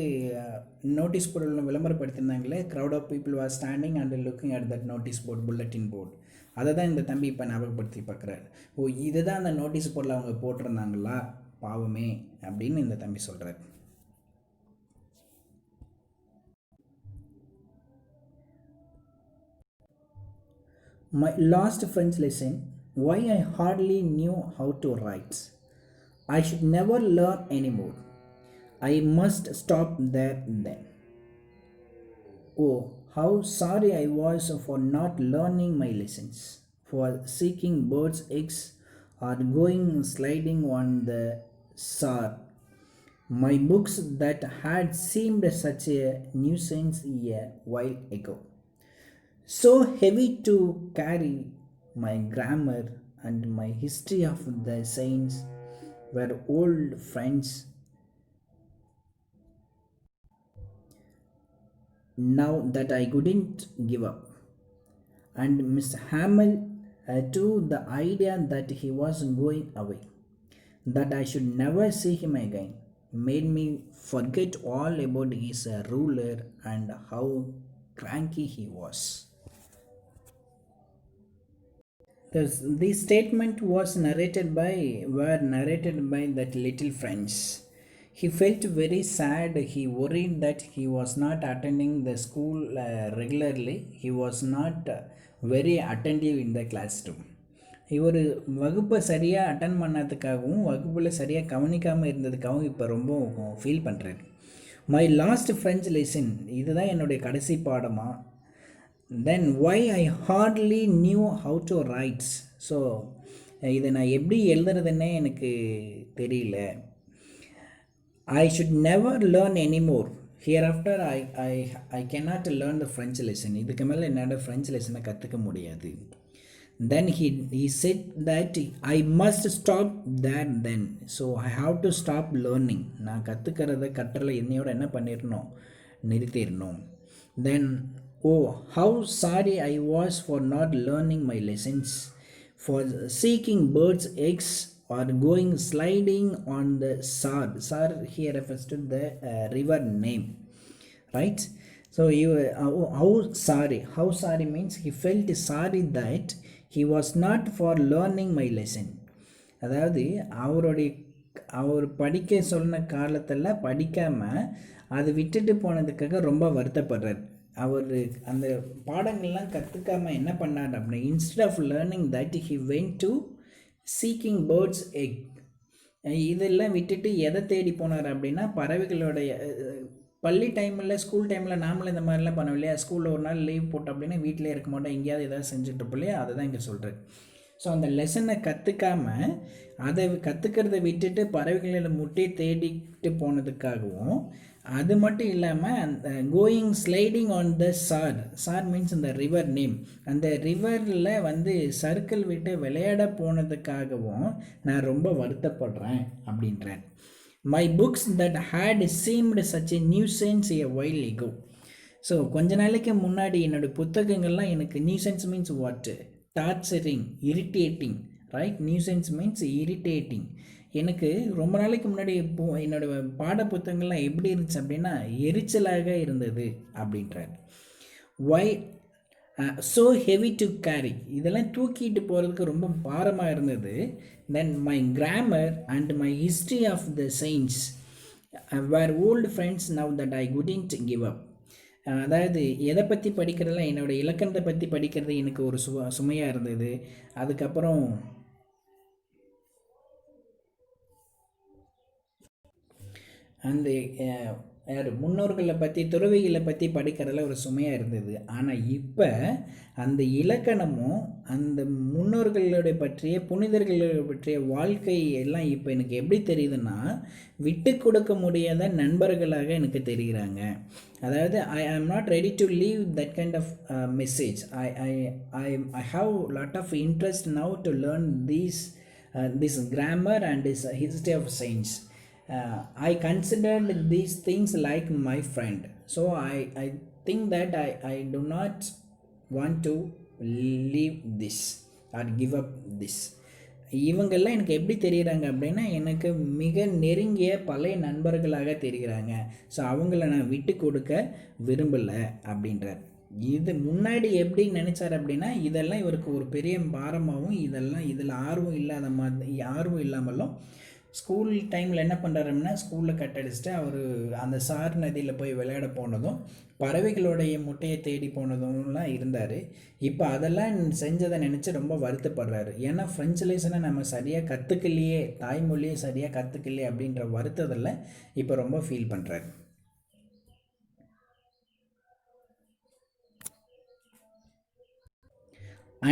நோட்டீஸ் போர்டில் விளம்பரப்படுத்தியிருந்தாங்களே, crowd of people were standing and looking at that notice board, bulletin board. அதை தான் இந்த தம்பி இப்போ ஞாபகப்படுத்தி பார்க்குறாரு. ஓ, இதுதான் அந்த நோட்டீஸ் போர்டில் அவங்க போட்டிருந்தாங்களா, பாவமே அப்படின்னு இந்த தம்பி சொல்கிறார். My last French lesson, why I hardly knew how to write. I should never learn anymore. I must stop there then. Oh, how sorry I was for not learning my lessons, for seeking birds' eggs or going sliding on the shore. My books that had seemed such a nuisance a while ago, so heavy to carry, my grammar and my history of the saints were old friends now that I couldn't give up. And Mr. Hamill, to the idea that he was going away, that I should never see him again, made me forget all about his ruler and how cranky he was. This statement were narrated by that little French. He felt very sad. He worried that he was not attending the school regularly. He was not very attentive in the classroom. இவர் வகுப்பை சரியாக attend பண்ணதுக்காகவும் வகுப்பில் சரியாக கவனிக்காமல் இருந்ததுக்காகவும் இப்போ ரொம்ப feel பண்ணுறாரு. My last French lesson, இதுதான் என்னுடைய கடைசி பாடமாக. Then why I hardly knew how to writes. So இதை நான் எப்படி எழுதுறதுன்னே எனக்கு தெரியல. I should never learn anymore. Hereafter I cannot learn the French lesson. இதுக்கு மேலே என்னோட ஃப்ரெஞ்ச் லெசனை கற்றுக்க முடியாது. Then he said that I must stop there then. So I have to stop learning. நான் கற்றுக்கிறத கற்றலை என்னையோட என்ன பண்ணிடணும், நிறுத்திடணும். Then, oh, how sorry I was for not learning my lessons, for seeking birds' eggs or going sliding on the Sar. Sar here refers to the river name, right? So you how sorry means he felt sorry that he was not for learning my lesson. அதாவது அவருடைய அவர் படிக்க சொன்ன காலத்தில் படிக்காமல் அது விட்டுட்டு போனதுக்காக ரொம்ப வருத்தப்படுறார். அவர் அந்த பாடங்கள்லாம் கற்றுக்காமல் என்ன பண்ணார் அப்படின்னா, instead of learning that he went to seeking birds egg. இதெல்லாம் விட்டுட்டு எதை தேடி போனார் அப்படின்னா, பறவைகளுடைய பள்ளி டைமில் ஸ்கூல் டைமில் நாமளும் இந்த மாதிரிலாம் பண்ணோம் இல்லையா. ஸ்கூலில் ஒரு நாள் லீவ் போட்டோம் அப்படின்னா வீட்டிலே இருக்க மாட்டோம், எங்கேயாவது ஏதாவது செஞ்சுட்டு இருப்போம் இல்லையா. அதை தான் இங்கே சொல்கிறேன். ஸோ அந்த லெசனை கற்றுக்காமல் அதை கற்றுக்கிறத விட்டுட்டு பறவைகளில் முட்டி தேடிட்டு போனதுக்காகவும், அது மட்டும் இல்லாமல் அந்த going sliding on the sir means இந்த ரிவர் நேம், அந்த ரிவரில் வந்து சர்க்கிள் விட்டு விளையாட போனதுக்காகவும் நான் ரொம்ப வருத்தப்படுறேன் அப்படின்றேன். My books that had seemed such a nuisance a while ago. So கொஞ்ச நாளைக்கு முன்னாடி என்னோடய புத்தகங்கள்லாம் எனக்கு nuisance means what, torturing, irritating, right? Nuisance means irritating. எனக்கு ரொம்ப நாளைக்கு முன்னாடி என்னோடய பாட புத்தகங்கள்லாம் எப்படி இருந்துச்சு அப்படின்னா எரிச்சலாக இருந்தது அப்படின்றார். Why so heavy to carry, இதெல்லாம் தூக்கிட்டு போகிறதுக்கு ரொம்ப பாரமாக இருந்தது. Then my grammar and my history of the science were old friends now that I couldn't give up. அதாவது எதை பற்றி படிக்கிறதுலாம், என்னோடய இலக்கணத்தை பற்றி படிக்கிறது எனக்கு ஒரு சுமையாக இருந்தது. அதுக்கப்புறம் அந்த முன்னோர்களை பற்றி, துறவிகளை பற்றி படிக்கிறதுல ஒரு சுமையாக இருந்தது. ஆனால் இப்போ அந்த இலக்கணமும் அந்த முன்னோர்களுடைய பற்றிய, புனிதர்களுடைய பற்றிய வாழ்க்கை எல்லாம் இப்போ எனக்கு எப்படி தெரியுதுன்னா, விட்டு கொடுக்க முடியாத நண்பர்களாக எனக்கு தெரிகிறாங்க. அதாவது I am not ready to leave that kind of message. I have lot of interest now to learn this grammar and this history of science. I considered these things like my friend. So I think that I do not want to leave this or give up this. இவங்கெல்லாம் எனக்கு எப்படி தெரிகிறாங்க அப்படின்னா, எனக்கு மிக நெருங்கிய பழைய நண்பர்களாக தெரிகிறாங்க. So அவங்கள நான் விட்டு கொடுக்க விரும்பலை அப்படின்றார். இது முன்னாடி எப்படி நினச்சார் அப்படின்னா, இதெல்லாம் இவருக்கு ஒரு பெரிய பாரமாகவும், இதில் ஆர்வம் இல்லாமலும் ஸ்கூல் டைமில் என்ன பண்ணுறாருன்னா, ஸ்கூலில் கட்டடிச்சுட்டு அவர் அந்த சார் நதியில் போய் விளையாட போனதும், பறவைகளுடைய முட்டையை தேடி போனதும்லாம் இருந்தார். இப்போ அதெல்லாம் செஞ்சதை நினச்சி ரொம்ப வருத்தப்படுறாரு. ஏன்னா ஃப்ரெஞ்சு லெசனை நம்ம சரியாக கற்றுக்கலையே, தாய்மொழியை சரியாக கற்றுக்கலையே அப்படின்ற வருத்தத்தில் இப்போ ரொம்ப ஃபீல் பண்ணுறாரு.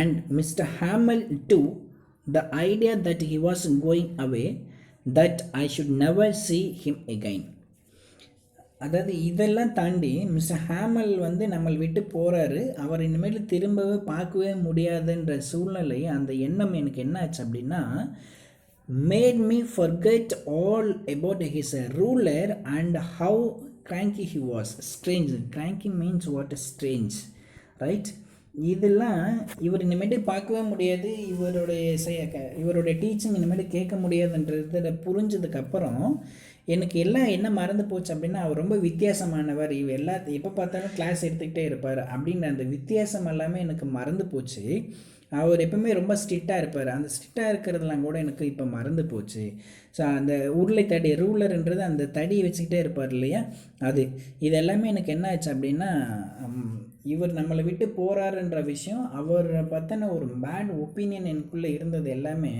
And Mr. Hamill too, the idea that he was going away, that I should never see him again. அதாவது இதெல்லாம் தாண்டி மிஸ்டர் ஹேமல் வந்து நம்மளை விட்டு போகிறாரு, அவர் இனிமேல் திரும்பவே பார்க்கவே முடியாதுன்ற சூழ்நிலை, அந்த எண்ணம் எனக்கு என்ன ஆச்சு அப்படின்னா, made me forget all about his ruler and how கிராங்கி he was. Strange, கிராங்கி means what strange, right? இதெல்லாம் இவர் இனிமேட்டு பார்க்கவே முடியாது, இவருடைய டீச்சிங் இனிமேட்டு கேட்க முடியாதுன்றது புரிஞ்சதுக்கப்புறம் எனக்கு எல்லாம் என்ன மறந்து போச்சு அப்படின்னா, அவர் ரொம்ப வித்தியாசமானவர், எப்போ பார்த்தாலும் கிளாஸ் எடுத்துக்கிட்டே இருப்பார் அப்படின்ற அந்த வித்தியாசம் எல்லாமே எனக்கு மறந்து போச்சு. அவர் எப்பவுமே ரொம்ப ஸ்ட்ரிக்டாக இருப்பார், அந்த ஸ்ட்ரிக்டாக இருக்கிறதுலாம் கூட எனக்கு இப்போ மறந்து போச்சு. ஸோ அந்த உருளை தடி, ரூலர்ன்றது அந்த தடியை வச்சுக்கிட்டே இருப்பார் இல்லையா, இது எல்லாமே எனக்கு என்ன ஆச்சு அப்படின்னா, இவர் நம்மளை விட்டு போகிறாருன்ற விஷயம், அவரை பற்றின ஒரு பேட் ஒப்பீனியன் எனக்குள்ளே இருந்தது எல்லாமே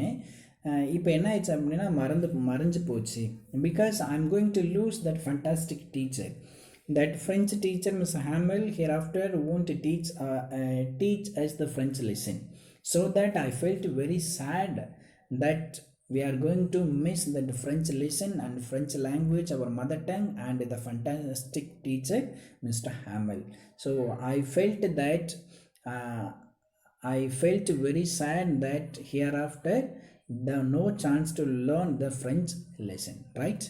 இப்போ என்ன ஆயிடுச்சு அப்படின்னா மறைஞ்சு போச்சு. Because I am going to lose that fantastic teacher. That French teacher, Ms. Hamel, hereafter won't teach us the French lesson. So that I felt very sad that we are going to miss the French lesson and French language, our mother tongue, and the fantastic teacher, Mr. Hamel. So I felt that I felt very sad that hereafter there no chance to learn the French lesson, right?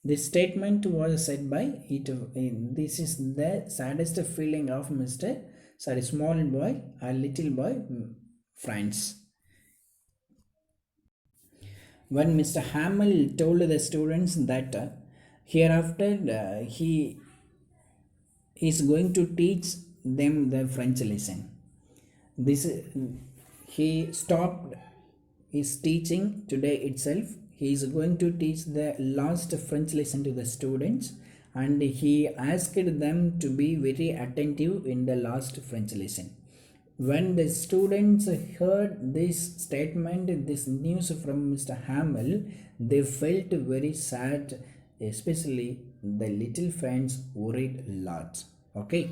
This statement was said by it. This is the saddest feeling of Mr. Sorry, small boy, a little boy, France. When Mr. Hamill told the students that hereafter he is going to teach them the French lesson. This he stopped his teaching today itself. He is going to teach the last French lesson to the students, and he asked them to be very attentive in the last French lesson. When the students heard this statement, this news from Mr. Hamill, they felt very sad, especially the little friends worried a lot. Okay,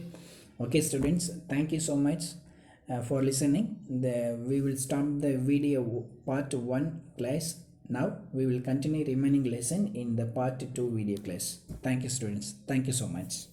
okay, students, thank you so much for listening. We will stop the video part 1 class. Now we will continue remaining lesson in the part 2 video class. Thank you, students. Thank you so much.